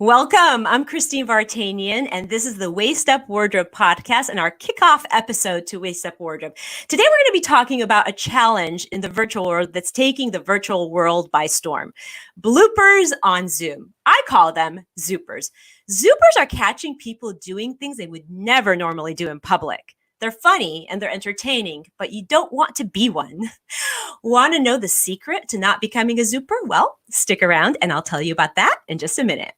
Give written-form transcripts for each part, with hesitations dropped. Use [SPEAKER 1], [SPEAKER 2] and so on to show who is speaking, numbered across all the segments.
[SPEAKER 1] Welcome. I'm Christine Vartanian, and this is the waistUPwardrobe podcast and our kickoff episode to waistUPwardrobe. Today, we're going to be talking about a challenge in the virtual world that's taking the virtual world by storm. Bloopers on Zoom. I call them Zoopers. Zoopers are catching people doing things they would never normally do in public. They're funny and they're entertaining, but you don't want to be one. Want to know the secret to not becoming a Zooper? Well, stick around and I'll tell you about that in just a minute.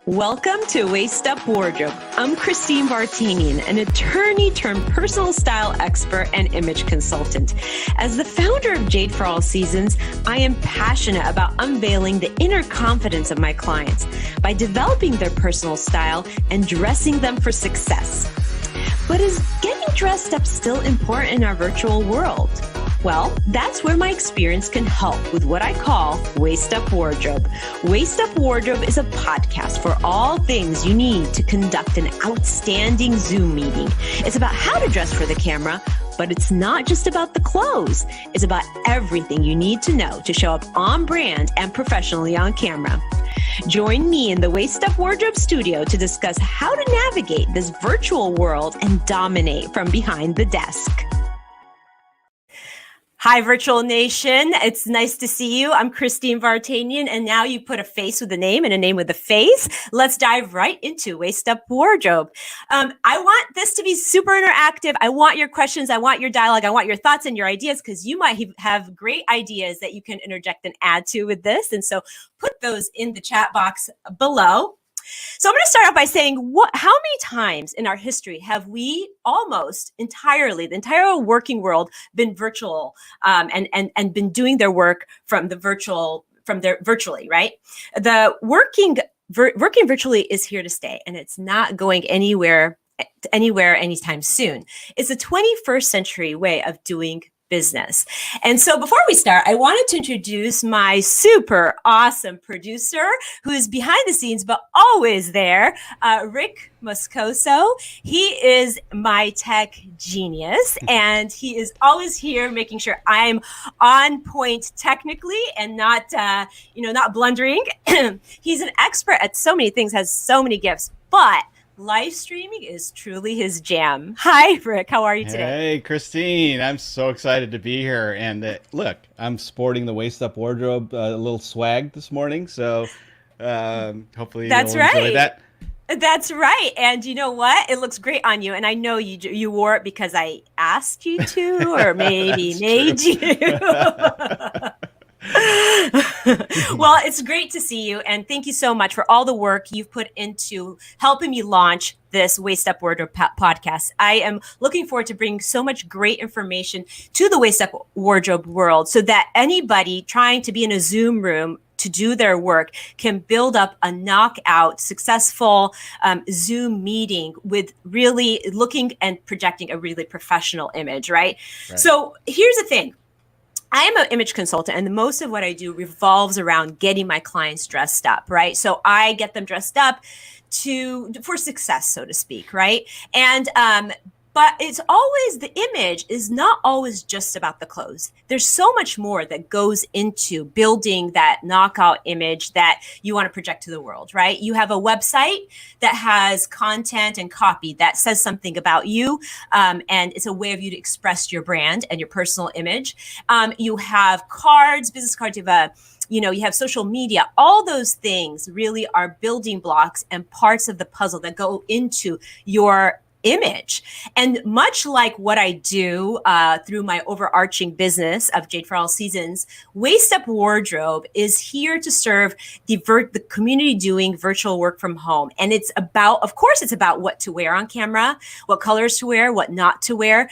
[SPEAKER 1] Welcome to waistUPwardrobe. I'm Christine Vartanian, an attorney turned personal style expert and image consultant. As the founder of Jade for All Seasons, I am passionate about unveiling the inner confidence of my clients by developing their personal style and dressing them for success. But is getting dressed up still important in our virtual world? Well, that's where my experience can help with what I call waistUPwardrobe. waistUPwardrobe is a podcast for all things you need to conduct an outstanding Zoom meeting. It's about how to dress for the camera, but it's not just about the clothes. It's about everything you need to know to show up on brand and professionally on camera. Join me in the waistUPwardrobe studio to discuss how to navigate this virtual world and dominate from behind the desk. Hi, Virtual Nation. It's nice to see you. I'm Christine Vartanian, and now you put a face with a name and a name with a face. Let's dive right into waistUPwardrobe. I want this to be super interactive. I want your questions. I want your dialogue. I want your thoughts and your ideas because you might have great ideas that you can interject and add to with this. And so put those in the chat box below. So I'm going to start off by saying, how many times in our history have we almost entirely, the entire working world, been virtual and been doing their work virtually, right? The working virtually is here to stay, and it's not going anywhere anytime soon. It's a 21st century way of doing business. And so before we start, I wanted to introduce my super awesome producer who is behind the scenes, but always there, Rick Moscoso. He is my tech genius, and he is always here making sure I'm on point technically and not blundering. He's an expert at so many things, has so many gifts, but live streaming is truly his jam. Hi, Rick. How are you today?
[SPEAKER 2] Hey, Christine. I'm so excited to be here. And look, I'm sporting the waistUPwardrobe a little swag this morning. So hopefully you'll enjoy that.
[SPEAKER 1] That's right. And you know what? It looks great on you. And I know you wore it because I asked you to or maybe made you. Well, it's great to see you, and thank you so much for all the work you've put into helping me launch this waistUPwardrobe podcast. I am looking forward to bringing so much great information to the waistUPwardrobe world so that anybody trying to be in a Zoom room to do their work can build up a knockout, successful Zoom meeting with really looking and projecting a really professional image, right? So here's the thing. I am an image consultant, and most of what I do revolves around getting my clients dressed up, right? So I get them dressed up for success, so to speak, right? And but it's always, the image is not always just about the clothes. There's so much more that goes into building that knockout image that you want to project to the world, right? You have a website that has content and copy that says something about you, and it's a way of you to express your brand and your personal image. You have cards, business cards, you have social media. All those things really are building blocks and parts of the puzzle that go into your image. And much like what I do through my overarching business of Jade for All Seasons, waistUPwardrobe is here to serve the community doing virtual work from home. And it's about what to wear on camera, what colors to wear, what not to wear.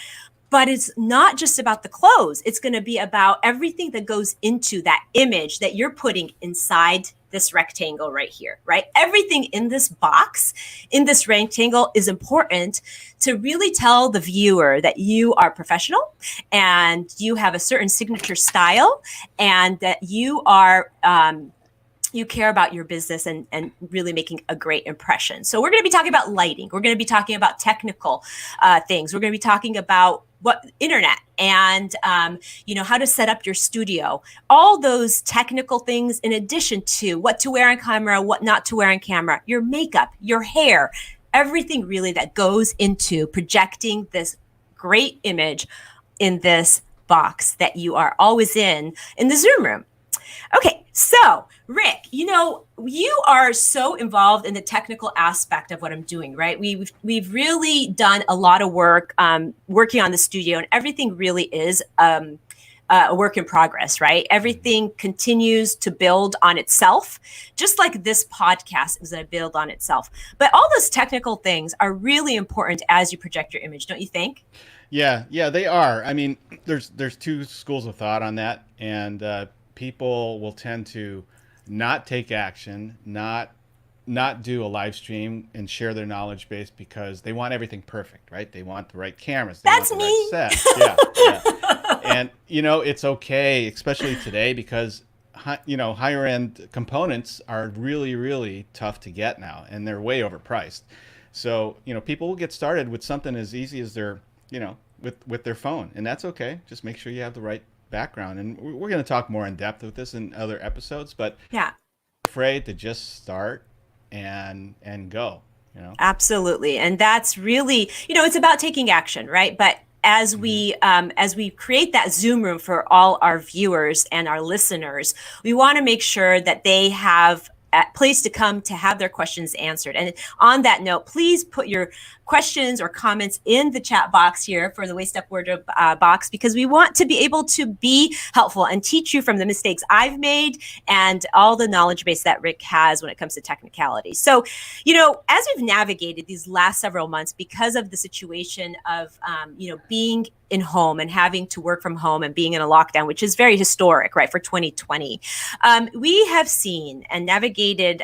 [SPEAKER 1] But it's not just about the clothes. It's going to be about everything that goes into that image that you're putting inside this rectangle right here, right? Everything in this box, in this rectangle, is important to really tell the viewer that you are professional and you have a certain signature style and that you are you care about your business and really making a great impression. So we're going to be talking about lighting. We're going to be talking about technical things. We're going to be talking about what internet and how to set up your studio, all those technical things, in addition to what to wear on camera, what not to wear on camera, your makeup, your hair, everything really that goes into projecting this great image in this box that you are always in the Zoom room. Okay, so Rick, you are so involved in the technical aspect of what I'm doing, right? We've really done a lot of work working on the studio, and everything really is a work in progress, right? Everything continues to build on itself, just like this podcast is going to build on itself. But all those technical things are really important as you project your image, don't you think?
[SPEAKER 2] Yeah, they are. I mean, there's two schools of thought on that, and people will tend to not take action, not do a live stream and share their knowledge base because they want everything perfect, right? They want the right cameras, they
[SPEAKER 1] That's
[SPEAKER 2] want the
[SPEAKER 1] me.
[SPEAKER 2] right set. Yeah. And it's okay, especially today, because higher end components are really, really tough to get now, and they're way overpriced. So people will get started with something as easy as their with their phone, and that's okay. Just make sure you have the right background, and we're going to talk more in depth with this in other episodes, but
[SPEAKER 1] yeah,
[SPEAKER 2] afraid to just start and go.
[SPEAKER 1] Absolutely. And that's really, it's about taking action, right? But as we create that Zoom room for all our viewers and our listeners, we want to make sure that they have a place to come to have their questions answered. And on that note, please put your questions or comments in the chat box here for the Waist Up Wardrobe box, because we want to be able to be helpful and teach you from the mistakes I've made and all the knowledge base that Rick has when it comes to technicality. So, as we've navigated these last several months because of the situation of, being in home and having to work from home and being in a lockdown, which is very historic, right, for 2020, we have seen and navigated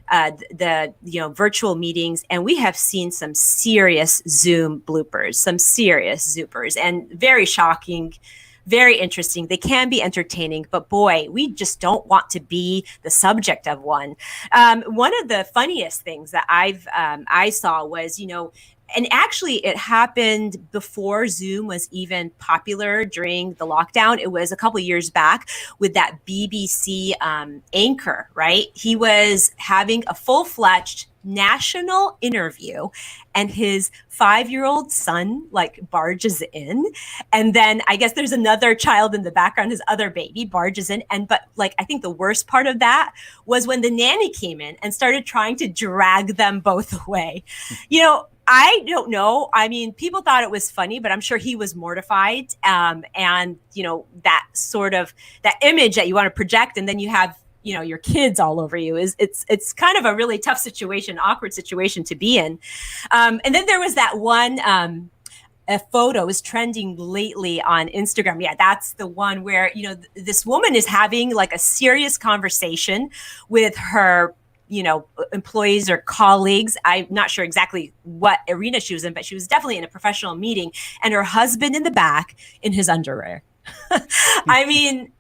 [SPEAKER 1] the virtual meetings, and we have seen some serious Zoom bloopers, some serious Zoopers, and very shocking, very interesting. They can be entertaining, but boy, we just don't want to be the subject of one. One of the funniest things that I saw was, and actually it happened before Zoom was even popular during the lockdown. It was a couple of years back with that BBC anchor, right? He was having a full-fledged national interview, and his 5-year-old son barges in, and then I guess there's another child in the background, his other baby barges in, but I think the worst part of that was when the nanny came in and started trying to drag them both away. I don't know. I mean, people thought it was funny, but I'm sure he was mortified. And that sort of that image that you want to project, and then you have your kids all over you, it's kind of a really tough situation, awkward situation to be in. And then there was that one a photo is trending lately on Instagram. Yeah, that's the one where this woman is having a serious conversation with her employees or colleagues. I'm not sure exactly what arena she was in, but she was definitely in a professional meeting, and her husband in the back in his underwear. I mean,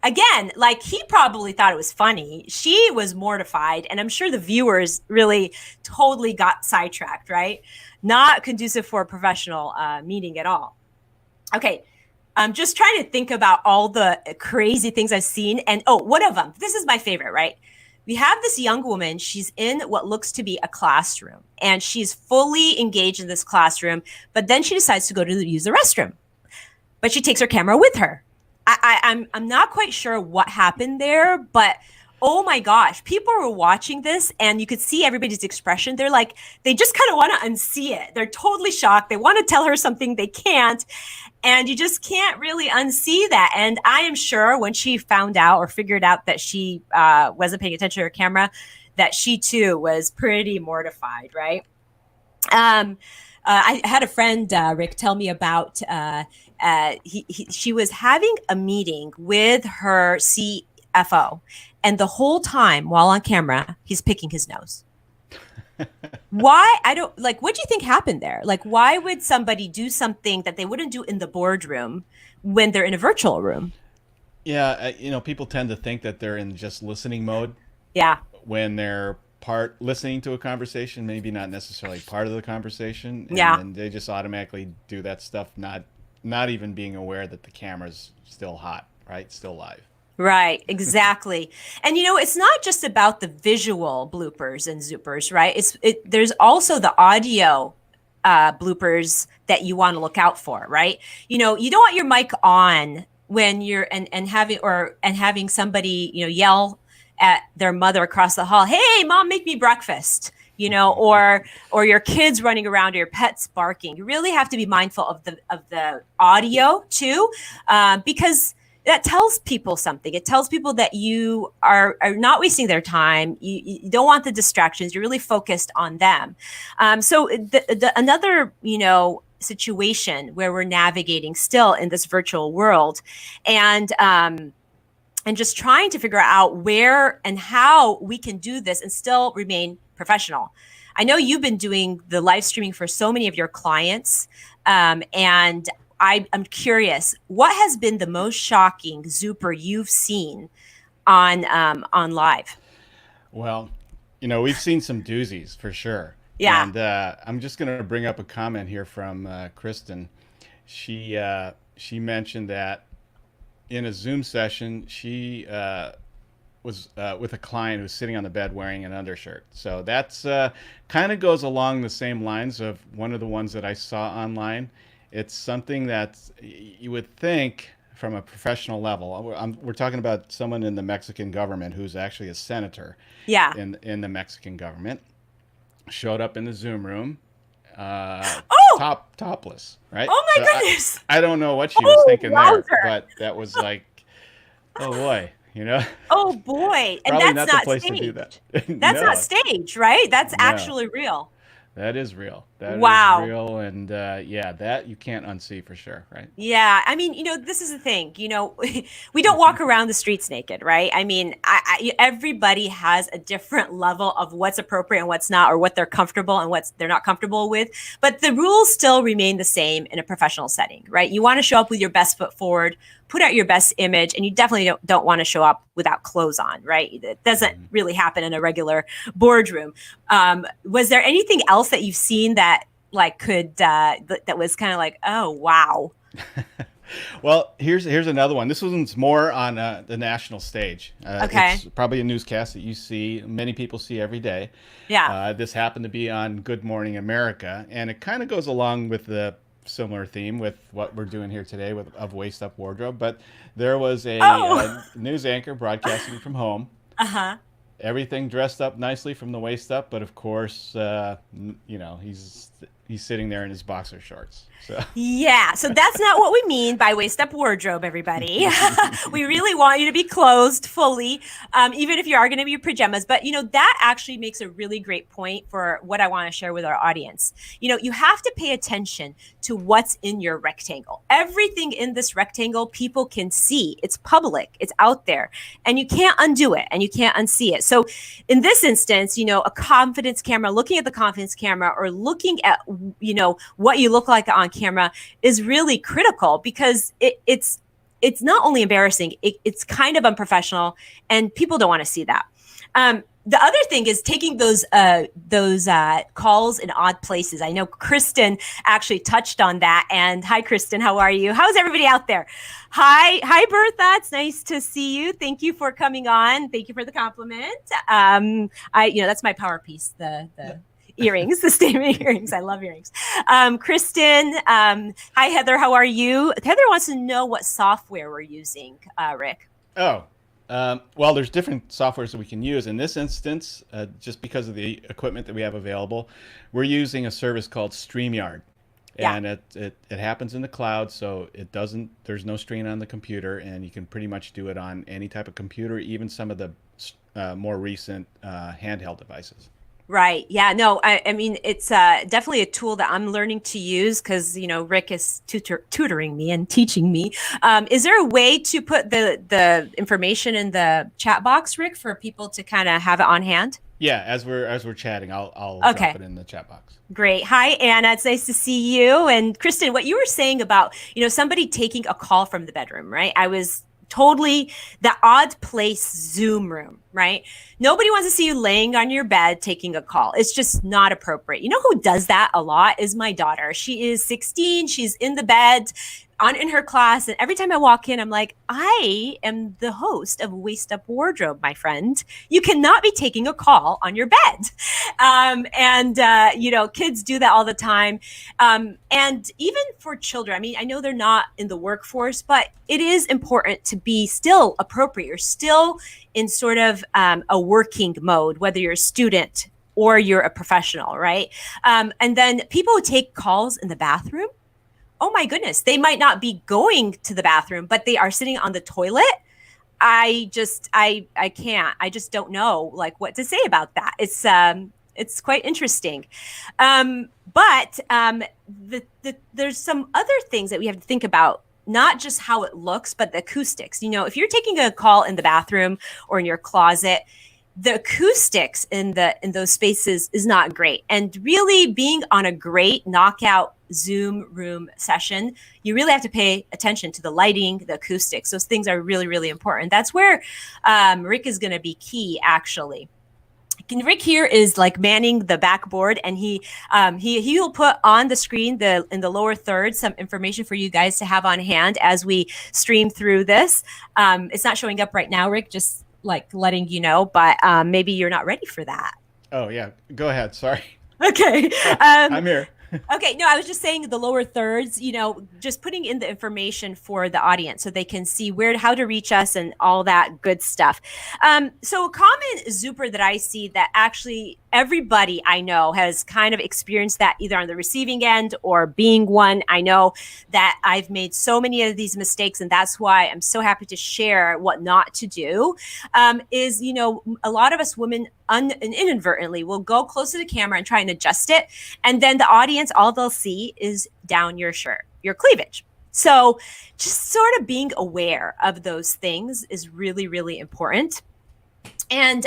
[SPEAKER 1] again, he probably thought it was funny. She was mortified, and I'm sure the viewers really totally got sidetracked, right? Not conducive for a professional meeting at all. Okay. I'm just trying to think about all the crazy things I've seen. And one of them, this is my favorite, right? We have this young woman. She's in what looks to be a classroom, and she's fully engaged in this classroom, but then she decides to go to use the restroom, but she takes her camera with her. I'm not quite sure what happened there, but oh my gosh, people were watching this, and you could see everybody's expression. They're they just kind of want to unsee it. They're totally shocked. They want to tell her something they can't, and you just can't really unsee that. And I am sure when she found out or figured out that she wasn't paying attention to her camera, that she too was pretty mortified, right? I had a friend, Rick, tell me about she was having a meeting with her CFO, and the whole time while on camera, he's picking his nose. Why? I don't what do you think happened there? Why would somebody do something that they wouldn't do in the boardroom when they're in a virtual room?
[SPEAKER 2] Yeah, people tend to think that they're in just listening mode.
[SPEAKER 1] Yeah.
[SPEAKER 2] When they're listening to a conversation, maybe not necessarily part of the conversation, and
[SPEAKER 1] Yeah.
[SPEAKER 2] then they just automatically do that stuff, not even being aware that the camera's still hot, right? Still live.
[SPEAKER 1] Right, exactly. And it's not just about the visual bloopers and zoopers, right? There's also the audio bloopers that you want to look out for, right? You don't want your mic on when you're and having somebody, yell at their mother across the hall, "Hey, mom, make me breakfast." Or your kids running around, or your pets barking. You really have to be mindful of the audio too, because that tells people something. It tells people that you are not wasting their time. You don't want the distractions. You're really focused on them. So another, situation where we're navigating still in this virtual world, and just trying to figure out where and how we can do this and still remain professional. I know you've been doing the live streaming for so many of your clients, and I'm curious, what has been the most shocking Zooper you've seen on live?
[SPEAKER 2] Well, we've seen some doozies for sure.
[SPEAKER 1] Yeah.
[SPEAKER 2] And I'm just going to bring up a comment here from Kristen. She mentioned that in a Zoom session, she was with a client who's sitting on the bed wearing an undershirt. So that's kind of goes along the same lines of one of the ones that I saw online. It's something that you would think from a professional level. We're talking about someone in the Mexican government who's actually a senator.
[SPEAKER 1] Yeah.
[SPEAKER 2] In the Mexican government, showed up in the Zoom room, topless, right?
[SPEAKER 1] Oh my goodness!
[SPEAKER 2] I don't know what she was thinking
[SPEAKER 1] wowzer.
[SPEAKER 2] there, but that was like, oh boy,
[SPEAKER 1] Oh boy, and
[SPEAKER 2] Probably
[SPEAKER 1] that's
[SPEAKER 2] not the
[SPEAKER 1] not
[SPEAKER 2] place
[SPEAKER 1] staged.
[SPEAKER 2] to do that.
[SPEAKER 1] That's
[SPEAKER 2] No.
[SPEAKER 1] not staged, right? That's
[SPEAKER 2] No.
[SPEAKER 1] actually real.
[SPEAKER 2] That is real. That
[SPEAKER 1] Wow.
[SPEAKER 2] is real, and yeah, that you can't unsee for sure, right?
[SPEAKER 1] Yeah, I mean, this is the thing. We don't walk around the streets naked, right? I mean, everybody has a different level of what's appropriate and what's not, or what they're comfortable and what they're not comfortable with. But the rules still remain the same in a professional setting, right? You want to show up with your best foot forward, put out your best image, and you definitely don't want to show up without clothes on, right? It doesn't really happen in a regular boardroom. Was there anything else that you've seen that that was kind of like, oh wow?
[SPEAKER 2] Well, here's another one. This one's more on the national stage.
[SPEAKER 1] Okay.
[SPEAKER 2] It's probably a newscast that you see, many people see every day.
[SPEAKER 1] Yeah.
[SPEAKER 2] This happened to be on Good Morning America, and it kind of goes along with the similar theme with what we're doing here today of Waist Up Wardrobe. But there was a news anchor broadcasting from home.
[SPEAKER 1] Uh-huh.
[SPEAKER 2] Everything dressed up nicely from the waist up, but of course, he's sitting there in his boxer shorts. So
[SPEAKER 1] yeah, so that's not what we mean by waist up wardrobe, everybody. We really want you to be clothed fully, even if you are going to be pajamas. But that actually makes a really great point for what I want to share with our audience. You have to pay attention to what's in your rectangle. Everything in this rectangle, people can see. It's public. It's out there, and you can't undo it, and you can't unsee it. So in this instance, a confidence camera, looking at the confidence camera, or looking at what you look like on camera is really critical, because it's not only embarrassing, it's kind of unprofessional, and people don't want to see that. The other thing is taking those calls in odd places. I know Kristen actually touched on that. And hi, Kristen, how are you? How's everybody out there? Hi, Bertha. It's nice to see you. Thank you for coming on. Thank you for the compliment. That's my power piece. The earrings, the statement earrings. I love earrings. Kristen, hi, Heather. How are you? Heather wants to know what software we're using, Rick.
[SPEAKER 2] Oh. Well, there's different softwares that we can use. In this instance, just because of the equipment that we have available, we're using a service called StreamYard.
[SPEAKER 1] Yeah.
[SPEAKER 2] And it happens in the cloud, so there's no strain on the computer, and you can pretty much do it on any type of computer, even some of the more recent handheld devices.
[SPEAKER 1] Right. Yeah. No, I mean, it's definitely a tool that I'm learning to use, because, Rick is tutoring me and teaching me. Is there a way to put the information in the chat box, Rick, for people to kind of have it on hand?
[SPEAKER 2] Yeah. As we're chatting, I'll
[SPEAKER 1] Okay.
[SPEAKER 2] drop it in the chat box.
[SPEAKER 1] Great. Hi, Anna. It's nice to see you. And Kristen, what you were saying about, somebody taking a call from the bedroom, right? I was totally the odd place Zoom room. right? Nobody wants to see you laying on your bed taking a call. It's just not appropriate. You know who does that a lot is my daughter. She is 16. She's in the bed in her class, and every time I walk in, I'm like, I am the host of Waist Up Wardrobe, my friend. You cannot be taking a call on your bed. Kids do that all the time. And even for children, I mean, I know they're not in the workforce, but it is important to be still appropriate. You're still in sort of a working mode, whether you're a student or you're a professional, right? And then people who take calls in the bathroom, oh my goodness, they might not be going to the bathroom, but they are sitting on the toilet. I can't. I just don't know like what to say about that. It's quite interesting. But there's some other things that we have to think about, not just how it looks, but the acoustics. You know, if you're taking a call in the bathroom or in your closet, the acoustics in those spaces is not great. And really being on a great knockout Zoom room session, you really have to pay attention to the lighting, the acoustics. Those things are really, really important. That's where Rick is going to be key, actually. Rick here is like manning the backboard, and he will put on the screen in the lower third some information for you guys to have on hand as we stream through this. It's not showing up right now, Rick, just like letting you know, but maybe you're not ready for that.
[SPEAKER 2] Oh yeah, go ahead. Sorry.
[SPEAKER 1] Okay.
[SPEAKER 2] I'm here.
[SPEAKER 1] Okay, no, I was just saying the lower thirds, you know, just putting in the information for the audience so they can see how to reach us and all that good stuff. So a common Zooper that I see that actually everybody I know has kind of experienced that either on the receiving end or being one. I know that I've made so many of these mistakes, and that's why I'm so happy to share what not to do, is, you know, a lot of us women inadvertently will go close to the camera and try and adjust it. And then the audience, all they'll see is down your shirt, your cleavage. So just sort of being aware of those things is really, really important. And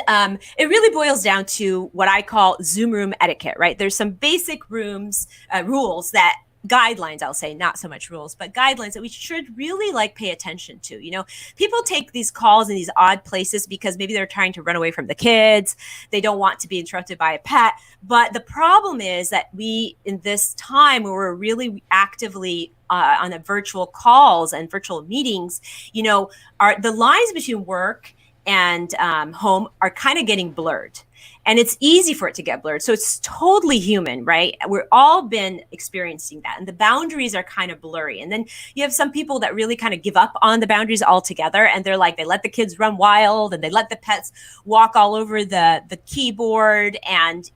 [SPEAKER 1] it really boils down to what I call Zoom room etiquette, right? There's some basic rules that guidelines, I'll say, not so much rules, but guidelines that we should really like pay attention to. You know, people take these calls in these odd places because maybe they're trying to run away from the kids. They don't want to be interrupted by a pet. But the problem is that we, in this time where we're really actively on a virtual calls and virtual meetings, you know, the lines between work and home are kind of getting blurred. And it's easy for it to get blurred. So it's totally human, right? We've all been experiencing that. And the boundaries are kind of blurry. And then you have some people that really kind of give up on the boundaries altogether. And they're like, they let the kids run wild and they let the pets walk all over the keyboard. And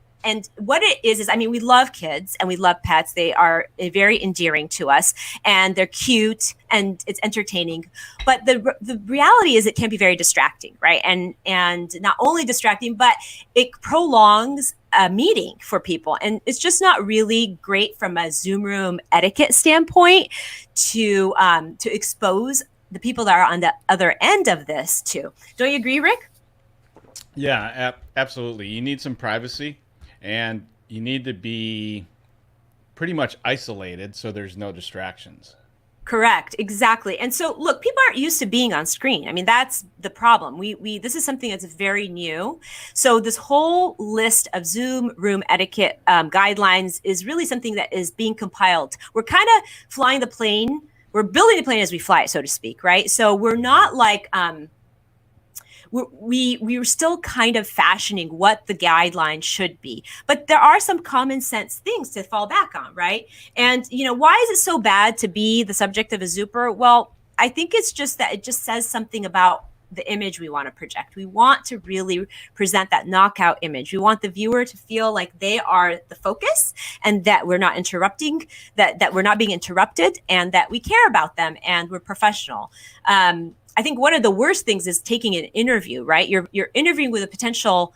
[SPEAKER 1] what it is, I mean, we love kids and we love pets. They are very endearing to us and they're cute and it's entertaining. But the reality is it can be very distracting, right? And not only distracting, but it prolongs a meeting for people. And it's just not really great from a Zoom room etiquette standpoint to expose the people that are on the other end of this too. Don't you agree, Rick?
[SPEAKER 2] Yeah, absolutely. You need some privacy. And you need to be pretty much isolated so there's no distractions.
[SPEAKER 1] Correct. Exactly. And so, look, people aren't used to being on screen. I mean, that's the problem. This is something that's very new. So this whole list of Zoom room etiquette guidelines is really something that is being compiled. We're kind of flying the plane. We're building the plane as we fly it, so to speak, right? So we're not like... we were still kind of fashioning what the guidelines should be, but there are some common sense things to fall back on, right? And, you know, why is it so bad to be the subject of a Zooper? Well, I think it's just that it just says something about the image we want to project. We want to really present that knockout image. We want the viewer to feel like they are the focus and that we're not interrupting, that we're not being interrupted and that we care about them and we're professional. I think one of the worst things is taking an interview, right? You're interviewing with a potential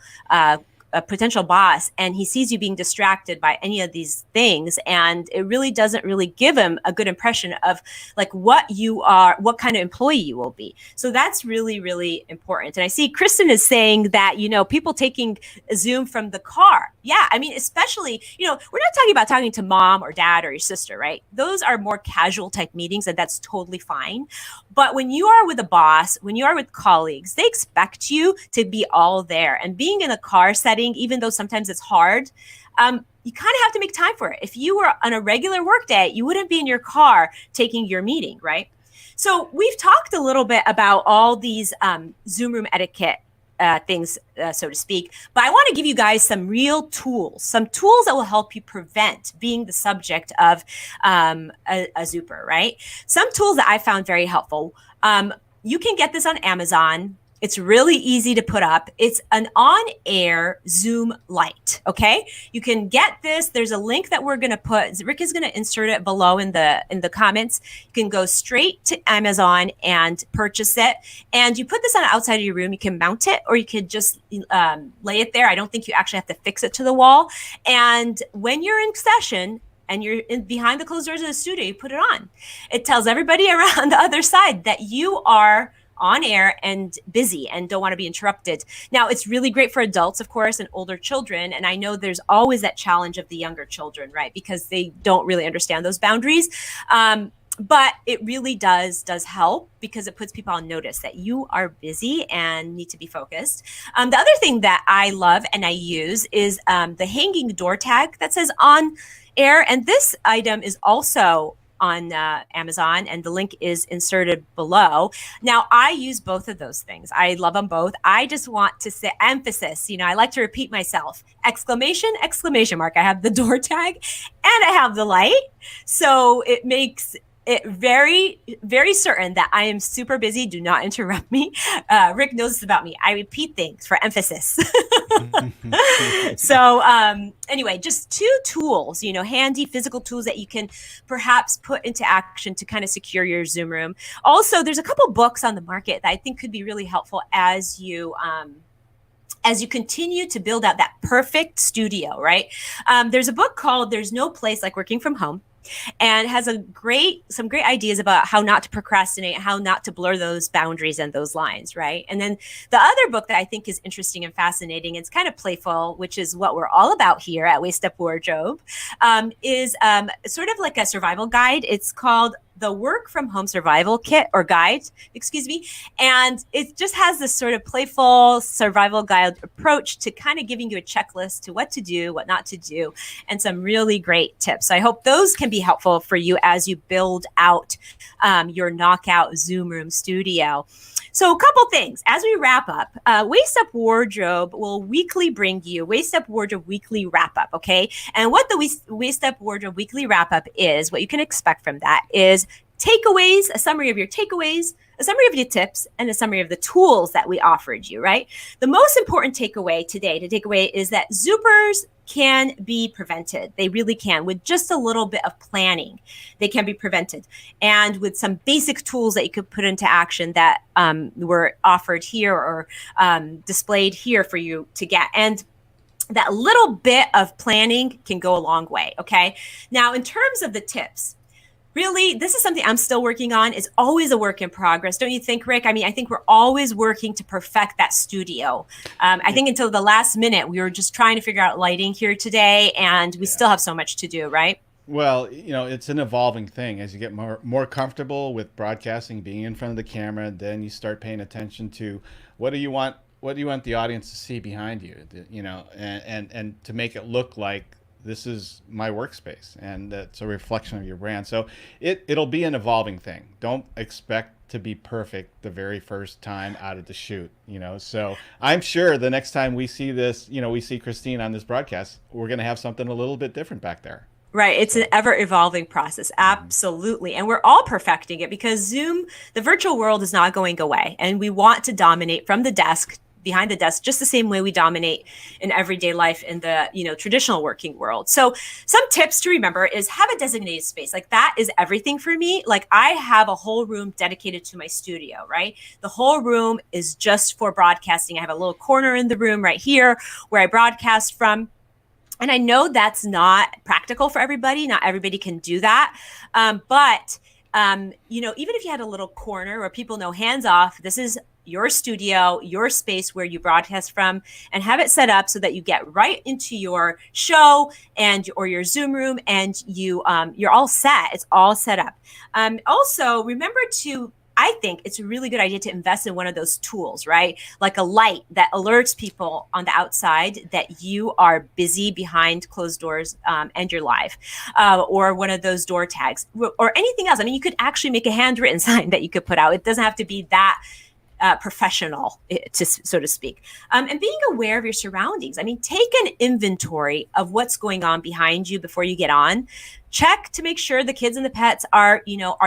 [SPEAKER 1] boss and he sees you being distracted by any of these things. And it really doesn't really give him a good impression of like what you are, what kind of employee you will be. So that's really, really important. And I see Kristen is saying that, you know, people taking Zoom from the car. Yeah, I mean, especially, we're not talking about talking to mom or dad or your sister, right? Those are more casual type meetings, and that's totally fine. But when you are with a boss, when you are with colleagues, they expect you to be all there. And being in a car setting, even though sometimes it's hard, you kind of have to make time for it. If you were on a regular work day, you wouldn't be in your car taking your meeting, right? So we've talked a little bit about all these Zoom room etiquette things, so to speak. But I want to give you guys some real tools, some tools that will help you prevent being the subject of a Zooper, right? Some tools that I found very helpful. You can get this on Amazon. It's really easy to put up. It's an on-air Zoom light, okay? You can get this. There's a link that we're going to put. Rick is going to insert it below in the comments. You can go straight to Amazon and purchase it. And you put this on the outside of your room. You can mount it, or you could just lay it there. I don't think you actually have to fix it to the wall. And when you're in session, and you're behind the closed doors of the studio, you put it on. It tells everybody around the other side that you are on air and busy and don't want to be interrupted. Now, it's really great for adults, of course, and older children. And I know there's always that challenge of the younger children, right? Because they don't really understand those boundaries. But it really does help, because it puts people on notice that you are busy and need to be focused. The other thing that I love and I use is the hanging door tag that says on air. And this item is also on Amazon, and the link is inserted below. Now, I use both of those things. I love them both. I just want to say emphasis. I like to repeat myself. Exclamation, exclamation mark. I have the door tag and I have the light. So it makes it very, very certain that I am super busy. Do not interrupt me. Rick knows this about me. I repeat things for emphasis. So anyway, just 2 tools, handy physical tools that you can perhaps put into action to kind of secure your Zoom room. Also, there's a couple books on the market that I think could be really helpful as you continue to build out that perfect studio, right? There's a book called There's No Place Like Working From Home, and has some great ideas about how not to procrastinate, how not to blur those boundaries and those lines, right? And then the other book that I think is interesting and fascinating, it's kind of playful, which is what we're all about here at waistUPwardrobe, is sort of like a survival guide. It's called the Work from Home Survival Kit, or Guide, excuse me. And it just has this sort of playful survival guide approach to kind of giving you a checklist to what to do, what not to do, and some really great tips. So I hope those can be helpful for you as you build out your knockout Zoom room studio. So a couple things as we wrap up. waistUPwardrobe will weekly bring you waistUPwardrobe Weekly Wrap Up, okay? And what the waistUPwardrobe Weekly Wrap Up is, what you can expect from that is takeaways, a summary of your takeaways, a summary of your tips, and a summary of the tools that we offered you, right? The most important takeaway today to take away is that Zoopers can be prevented. They really can. With just a little bit of planning, they can be prevented. And with some basic tools that you could put into action that were offered here or displayed here for you to get. And that little bit of planning can go a long way, okay? Now, in terms of the tips, really, this is something I'm still working on. It's always a work in progress. Don't you think, Rick? I mean, I think we're always working to perfect that studio. I think until the last minute, we were just trying to figure out lighting here today, and we still have so much to do, right?
[SPEAKER 2] Well, it's an evolving thing. As you get more comfortable with broadcasting, being in front of the camera, then you start paying attention to what do you want the audience to see behind you, and to make it look like this is my workspace, and that's a reflection of your brand. So it'll be an evolving thing. Don't expect to be perfect the very first time out of the shoot, So I'm sure the next time we see this, we see Christine on this broadcast, we're going to have something a little bit different back there.
[SPEAKER 1] Right. It's an ever evolving process. Absolutely. And we're all perfecting it, because Zoom, the virtual world, is not going away. And we want to dominate from the desk, behind the desk, just the same way we dominate in everyday life in the traditional working world. So some tips to remember is have a designated space. Like, that is everything for me. Like, I have a whole room dedicated to my studio, right? The whole room is just for broadcasting. I have a little corner in the room right here where I broadcast from. And I know that's not practical for everybody. Not everybody can do that. But even if you had a little corner where people know, hands off, this is your studio, your space where you broadcast from, and have it set up so that you get right into your show or your Zoom room, and you're all set. It's all set up. Also, remember to, I think it's a really good idea to invest in one of those tools, right? Like a light that alerts people on the outside that you are busy behind closed doors and you're live, or one of those door tags or anything else. I mean, you could actually make a handwritten sign that you could put out. It doesn't have to be that professional, so to speak. And being aware of your surroundings. I mean, take an inventory of what's going on behind you before you get on. Check to make sure the kids and the pets are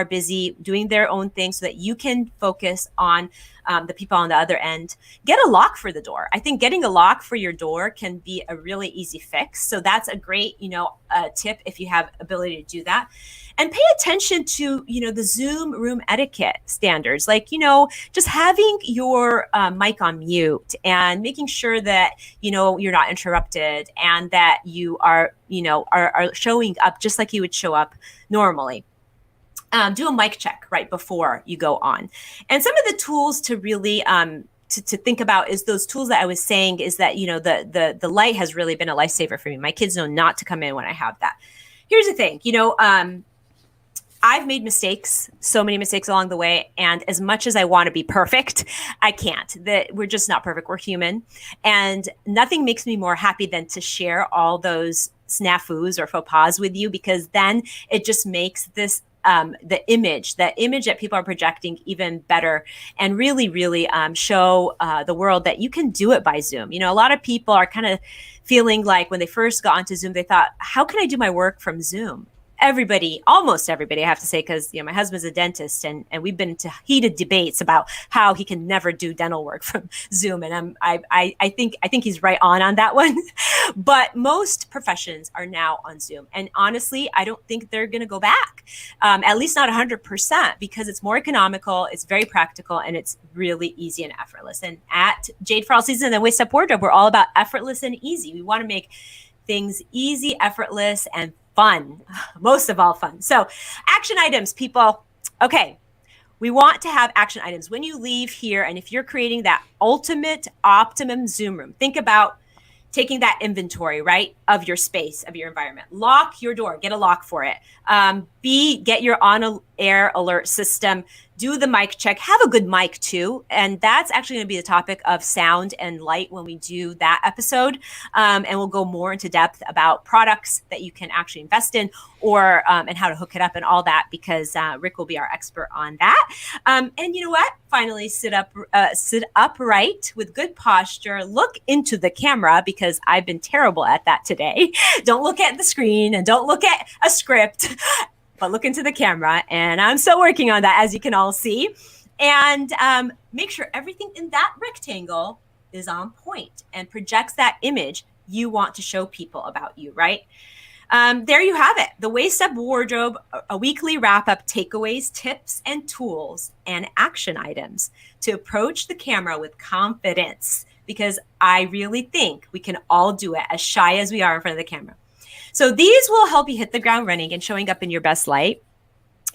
[SPEAKER 1] busy doing their own thing so that you can focus on the people on the other end. Get a lock for the door. I think getting a lock for your door can be a really easy fix. So that's a great, tip if you have ability to do that. And pay attention to, the Zoom room etiquette standards, like, just having your mic on mute and making sure that, you're not interrupted and that you are showing up just like you would show up normally. Do a mic check right before you go on. And some of the tools to really to think about is those tools that I was saying is that, the light has really been a lifesaver for me. My kids know not to come in when I have that. Here's the thing, I've made mistakes, so many mistakes along the way. And as much as I want to be perfect, I can't. We're just not perfect. We're human. And nothing makes me more happy than to share all those snafus or faux pas with you, because then it just makes this the image that people are projecting even better, and really, really show the world that you can do it by Zoom. A lot of people are kind of feeling like when they first got onto Zoom, they thought, how can I do my work from Zoom? Almost everybody, I have to say, because my husband's a dentist, and we've been into heated debates about how he can never do dental work from Zoom, and I think he's right on that one. But most professions are now on Zoom, and honestly, I don't think they're going to go back, at least not 100%, because it's more economical, it's very practical, and it's really easy and effortless. And at Jade for All Seasons and waistUP Wardrobe, we're all about effortless and easy. We want to make things easy, effortless, and fun, most of all fun. So action items, people. Okay. We want to have action items when you leave here. And if you're creating that ultimate optimum Zoom room, think about taking that inventory, right, of your space, of your environment. Lock your door, get a lock for it. Get your on-air alert system. Do the mic check. Have a good mic too. And that's actually going to be the topic of sound and light when we do that episode. And we'll go more into depth about products that you can actually invest in, or and how to hook it up and all that, because Rick will be our expert on that. And you know what? Finally, sit upright with good posture. Look into the camera, because I've been terrible at that today. Don't look at the screen and don't look at a script, but look into the camera. And I'm still working on that, as you can all see. And make sure everything in that rectangle is on point and projects that image you want to show people about you, right? There you have it. The waistUP Wardrobe, a weekly wrap-up takeaways, tips, and tools, and action items to approach the camera with confidence, because I really think we can all do it, as shy as we are in front of the camera. So these will help you hit the ground running and showing up in your best light.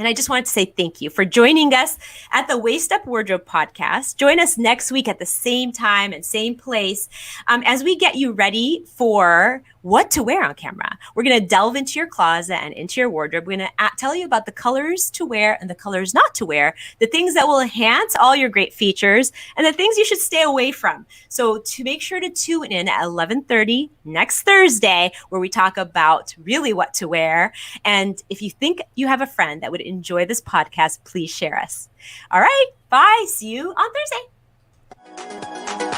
[SPEAKER 1] And I just wanted to say thank you for joining us at the waistUP Wardrobe podcast. Join us next week at the same time and same place as we get you ready for what to wear on camera. We're going to delve into your closet and into your wardrobe. We're going to tell you about the colors to wear and the colors not to wear, the things that will enhance all your great features, and the things you should stay away from. So to make sure to tune in at 11:30 next Thursday, where we talk about really what to wear. And if you think you have a friend that would enjoy this podcast, please share us. All right. Bye. See you on Thursday.